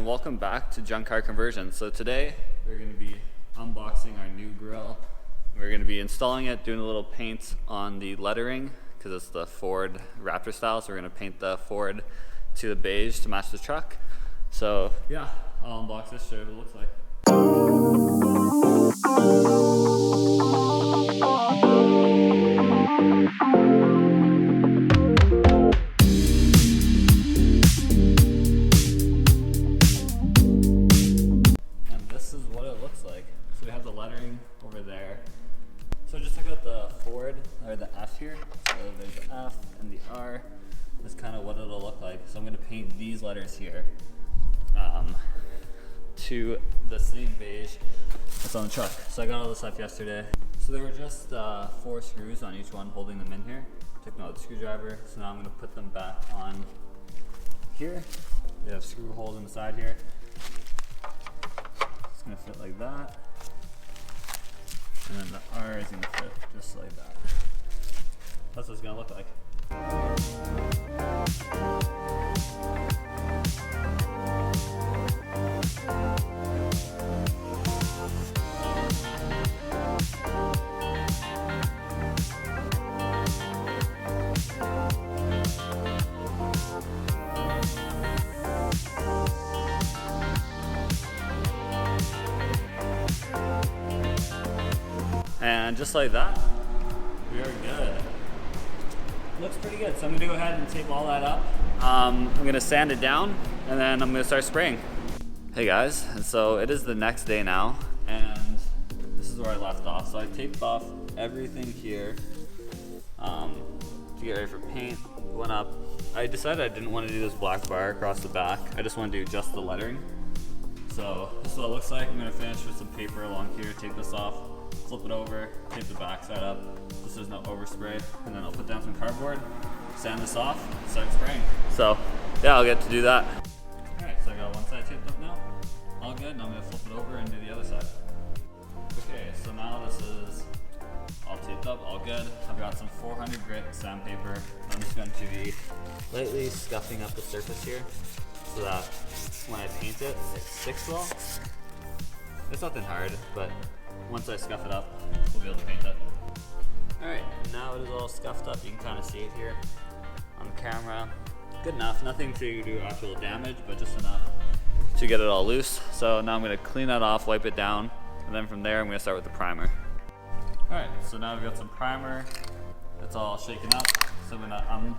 Welcome back to Junk Car Conversion. So today we're going to be unboxing our new grill. We're going to be installing it, doing a little paint on the lettering because it's the Ford Raptor style. So we're going to paint the Ford to the beige to match the truck. So yeah, I'll unbox this, show you what it looks like. So we have the lettering over there. So just check out the Ford, or the F here. So there's the F and the R. That's kind of what it'll look like. So I'm going to paint these letters here to the same beige that's on the truck. So I got all this stuff yesterday. So there were just 4 screws on each one holding them in here. Took them out with the screwdriver. So now I'm going to put them back on here. They have screw holes in the side here. It's going to fit like that. And then the R is going to fit just like that. That's what it's going to look like. And just like that, we are good. Looks pretty good. So I'm gonna go ahead and tape all that up. I'm gonna sand it down and then I'm gonna start spraying. Hey guys, and so it is the next day now and this is where I left off. So I taped off everything here to get ready for paint. Went up. I decided I didn't want to do this black bar across the back. I just want to do just the lettering. So this is what it looks like. I'm gonna finish with some paper along here, tape this off. Flip it over, tape the back side up so there's no overspray, and then I'll put down some cardboard, sand this off, start spraying. So yeah, I'll get to do that. Alright, so I got one side taped up now. All good, now I'm going to flip it over and do the other side. Okay, so now this is all taped up, all good. I've got some 400 grit sandpaper. I'm just going to be lightly scuffing up the surface here so that when I paint it, it sticks well. It's nothing hard, but once I scuff it up, we'll be able to paint it. Alright, now it is all scuffed up. You can kind of see it here on the camera. Good enough, nothing to do actual damage, but just enough to get it all loose. So now I'm going to clean that off, wipe it down, and then from there I'm going to start with the primer. Alright, so now we've got some primer. It's all shaken up. So I'm going to undo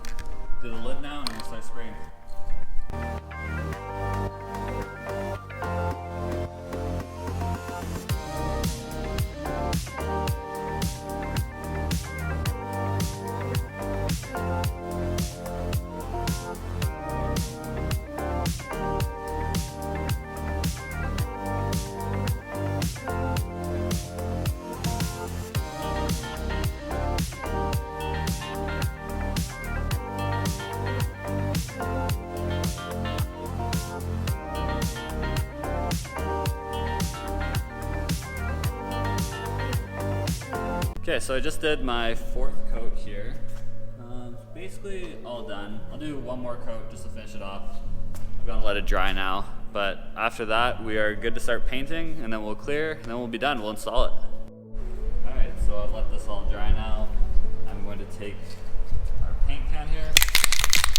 the lid now and I'm going to start spraying. Okay, so I just did my 4th coat here. Basically all done. I'll do one more coat just to finish it off. I'm gonna let it dry now, but after that we are good to start painting and then we'll clear and then we'll be done. We'll install it. Alright, so I've let this all dry now. I'm going to take our paint can here,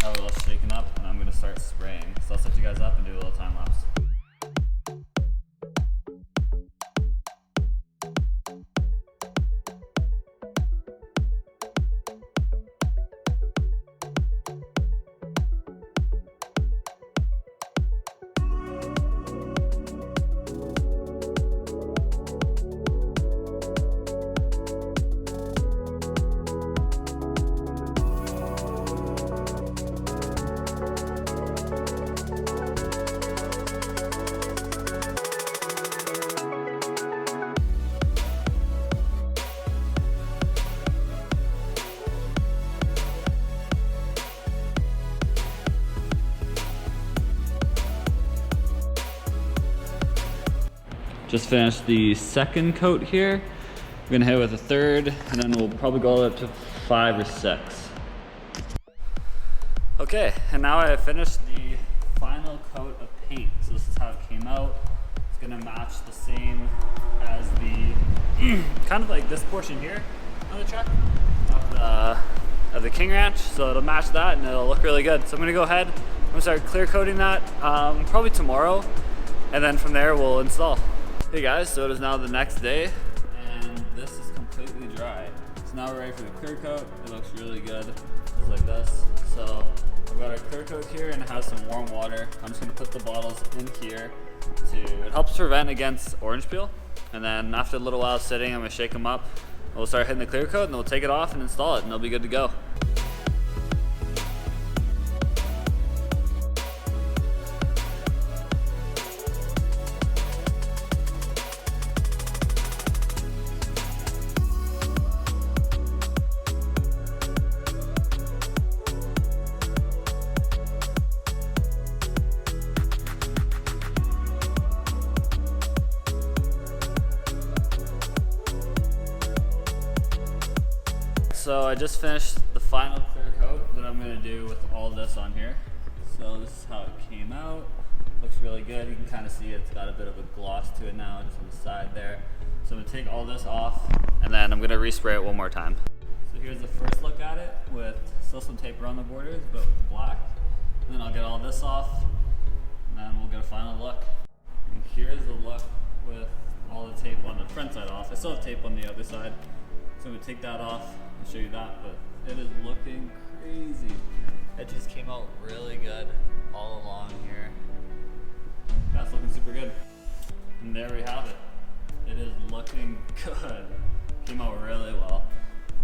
have it all shaken up, and I'm going to start spraying. So I'll set you guys up and do a little time lapse. Just finished the 2nd coat here. We're gonna hit it with a 3rd, and then we'll probably go up to 5 or 6. Okay, and now I have finished the final coat of paint. So this is how it came out. It's gonna match the same as the, kind of like this portion here on the truck of the King Ranch. So it'll match that and it'll look really good. So I'm gonna go ahead, I'm gonna start clear coating that probably tomorrow. And then from there we'll install. Hey guys, so it is now the next day and this is completely dry. So now we're ready for the clear coat. It looks really good, just like this. So I've got our clear coat here and it has some warm water. I'm just gonna put the bottles in here it helps prevent against orange peel. And then after a little while sitting, I'm gonna shake them up. We'll start hitting the clear coat and we'll take it off and install it and they'll be good to go. So I just finished the final clear coat that I'm gonna do with all this on here. So this is how it came out. Looks really good. You can kind of see it's got a bit of a gloss to it now, just on the side there. So I'm gonna take all this off and then I'm gonna respray it one more time. So here's the first look at it with still some tape around the borders, but with the black. And then I'll get all this off and then we'll get a final look. And here's the look with all the tape on the front side off. I still have tape on the other side. So I'm gonna take that off and show you that, but it is looking crazy. Edges came out really good all along here. That's looking super good. And there we have it. It is looking good. Came out really well.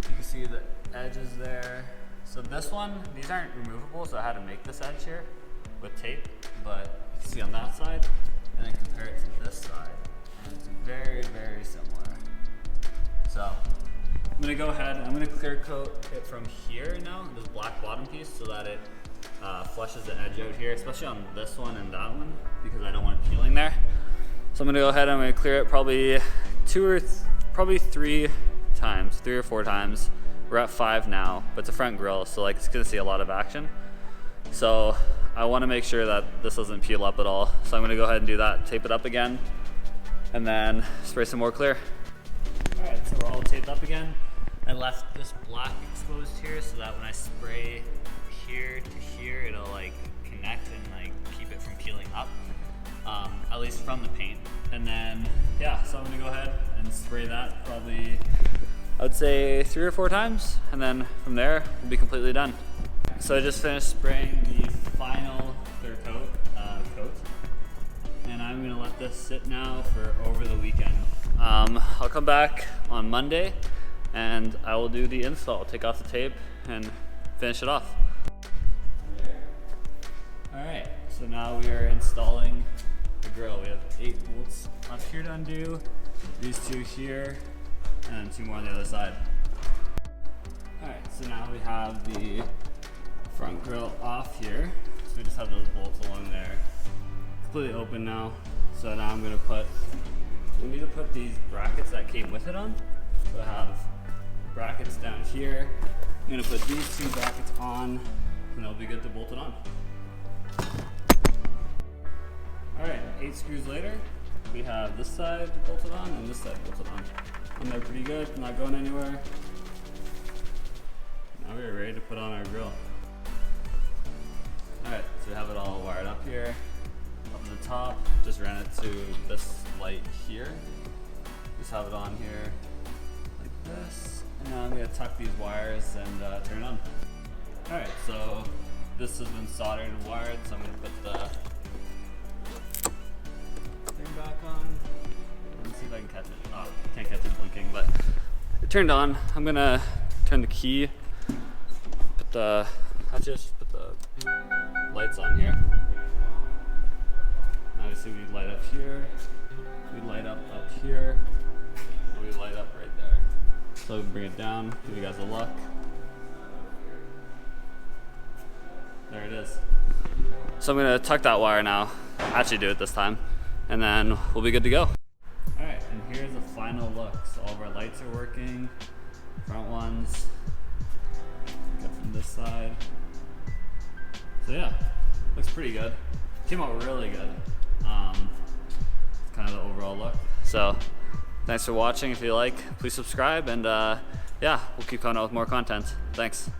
You can see the edges there. So this one, these aren't removable, so I had to make this edge here with tape, but you can see on that side, and then compare it to this side, and it's very, very similar. So I'm gonna go ahead, I'm gonna clear coat it from here now, this black bottom piece, so that it flushes the edge out here, especially on this one and that one, because I don't want it peeling there. So I'm gonna go ahead, I'm gonna clear it probably three or four times. We're at 5 now, but it's a front grill, so like it's gonna see a lot of action. So I wanna make sure that this doesn't peel up at all. So I'm gonna go ahead and do that, tape it up again, and then spray some more clear. All right, so we're all taped up again. I left this black exposed here so that when I spray here to here, it'll like connect and like keep it from peeling up, at least from the paint. And then, yeah, so I'm gonna go ahead and spray that probably, I would say 3 or 4 times. And then from there, we'll be completely done. So I just finished spraying the final clear coat, and I'm gonna let this sit now for over the weekend. I'll come back on Monday and I will do the install, take off the tape and finish it off. All right, so now we are installing the grill. We have 8 bolts up here to undo, these 2 here, and 2 more on the other side. All right, so now we have the front grill off here. So we just have those bolts along there. Completely open now. So now we need to put these brackets that came with it on. So I have brackets down here. I'm gonna put these 2 brackets on and they'll be good to bolt it on. All right, 8 screws later, we have this side bolted on and this side bolted on. And they're pretty good, not going anywhere. Now we're ready to put on our grill. All right, so we have it all wired up here. Up at the top, just ran it to this light here. Just have it on here like this. And now I'm gonna tuck these wires and turn it on. All right, so this has been soldered and wired, so I'm gonna put the thing back on. Let's see if I can catch it. Oh, I can't catch it blinking, but it turned on. I'm gonna turn the key, put the lights on here. Obviously we light up here, we light up here, and we light up right there. So we bring it down, give you guys a look. There it is. So I'm gonna tuck that wire now, actually do it this time, and then we'll be good to go. All right, and here's the final look. So all of our lights are working, front ones, got from this side. So yeah, looks pretty good. Came out really good. It's kind of the overall look. So thanks for watching. If you like, please subscribe, and yeah, we'll keep coming out with more content. Thanks.